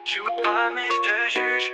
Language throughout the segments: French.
Joue pas mais je te juge.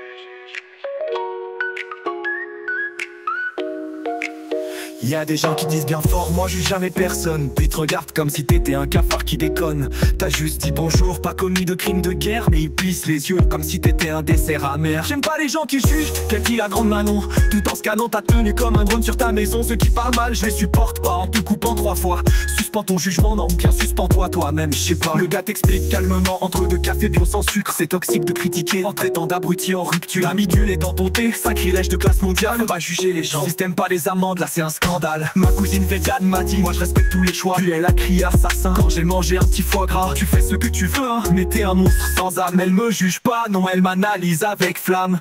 Y'a des gens qui disent bien fort, moi juge jamais personne. Puis te regarde comme si t'étais un cafard qui déconne. T'as juste dit bonjour, pas commis de crime de guerre, mais ils plissent les yeux comme si t'étais un dessert amer. J'aime pas les gens qui jugent, qu'elle dit la grande Manon. Tout en scannant ta tenue comme un drone sur ta maison. Ceux qui parlent mal, je les supporte pas en te coupant 3 fois. Suspends ton jugement, non, bien suspends-toi toi-même, je sais pas. Le gars t'explique calmement, entre 2 cafés bio sans sucre. C'est toxique de critiquer, en traitant d'abruti en rupture. L'ami du lait dans ton thé, sacrilège de classe mondiale. Faut pas juger les gens, si t'aimes pas les amendes, là c'est un scandale. Ma cousine végane m'a dit, moi je respecte tous les choix. Puis elle a crié assassin, quand j'ai mangé un petit foie gras. Tu fais ce que tu veux, hein, mais t'es un monstre sans âme. Elle me juge pas, non, elle m'analyse avec flamme.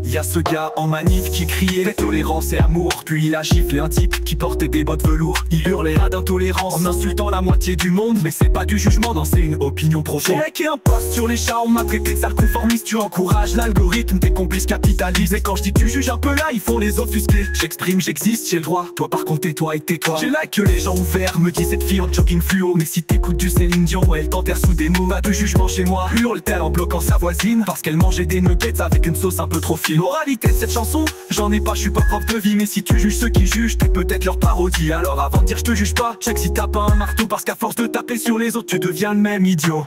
Y'a ce gars en manif qui criait tolérance et amour. Puis il a giflé un type qui portait des bottes velours. Il hurlait à d'intolérance en insultant la moitié du monde. Mais c'est pas du jugement, non, c'est une opinion profonde. J'ai liké un post sur les chats, on m'a traité de sale conformiste. Tu encourages l'algorithme, tes complices capitalisent. Et quand je dis tu juges un peu là, ils font les offusqués. J'exprime, j'existe, j'ai le droit. Toi par contre tais-toi et tais-toi. J'ai like que les gens ouverts me disent cette fille en jogging fluo. Mais si t'écoutes du Céline Dion, elle t'enterre sous des mots. Pas de jugement chez moi, hurle-t-elle en bloquant sa voisine. Parce qu'elle mangeait des nuggets avec une sauce un peu trop fine. Moralité de cette chanson, j'en ai pas, je suis pas prof de vie. Mais si tu juges ceux qui jugent, t'es peut-être leur parodie. Alors avant de dire je te juge pas, check si t'as pas un marteau. Parce qu'à force de taper sur les autres, tu deviens le même idiot.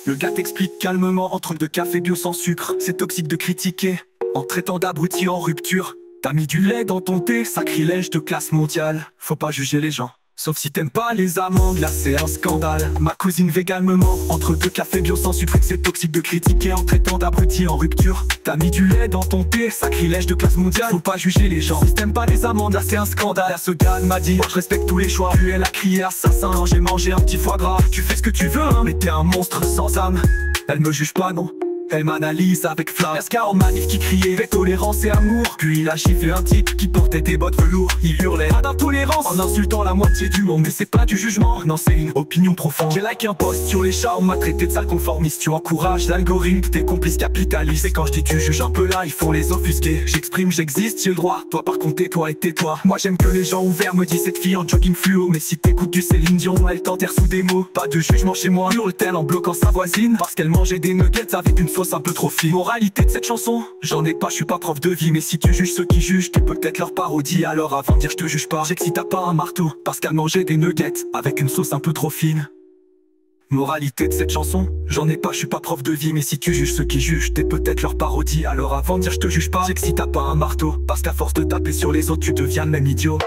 Le gars t'explique calmement, entre 2 cafés bio sans sucre. C'est toxique de critiquer, en traitant d'abruti en rupture. T'as mis du lait dans ton thé, sacrilège de classe mondiale. Faut pas juger les gens, sauf si t'aimes pas les amandes, là c'est un scandale. Ma cousine végane me ment, entre 2 cafés bio sans sucre. C'est toxique de critiquer, en traitant d'abruti en rupture. T'as mis du lait dans ton thé, sacrilège de classe mondiale. Faut pas juger les gens, si t'aimes pas les amandes, là c'est un scandale. Là ce gars m'a dit, moi je respecte tous les choix. Puis elle a crié assassin, quand j'ai mangé un petit foie gras. Tu fais ce que tu veux, hein, mais t'es un monstre sans âme. Elle me juge pas, non, elle m'analyse avec flamme. Y'a en manif qui criait paix, tolérance et amour. Puis il a giflé un type qui portait des bottes velours. Il hurlait à d'intolérance en insultant la moitié du monde. Mais c'est pas du jugement, non c'est une opinion profonde. J'ai like un post sur les chats, on m'a traité de sale conformiste. Tu encourages l'algorithme, tes complices capitalistes. Et quand je dis tu juges un peu là, ils font les offusqués. J'exprime, j'existe, j'ai le droit. Toi par contre tais-toi et tais-toi. Moi j'aime que les gens ouverts me disent cette fille en jogging fluo. Mais si t'écoutes du Céline Dion, elle t'enterre sous des mots. Pas de jugement chez moi, hurle-t-elle en bloquant sa voisine. Parce qu'elle mangeait des nuggets avec une sauce un peu trop fine. Moralité de cette chanson, j'en ai pas, je suis pas prof de vie. Mais si tu juges ceux qui jugent, t'es peut-être leur parodie. Alors avant de dire je te juge pas, check si t'as pas un marteau. Parce qu'elle mangeait des nuggets avec une sauce un peu trop fine. Moralité de cette chanson, j'en ai pas, je suis pas prof de vie. Mais si tu juges ceux qui jugent, t'es peut-être leur parodie. Alors avant de dire je te juge pas, check si t'as pas un marteau. Parce qu'à force de taper sur les autres, tu deviens le même idiot.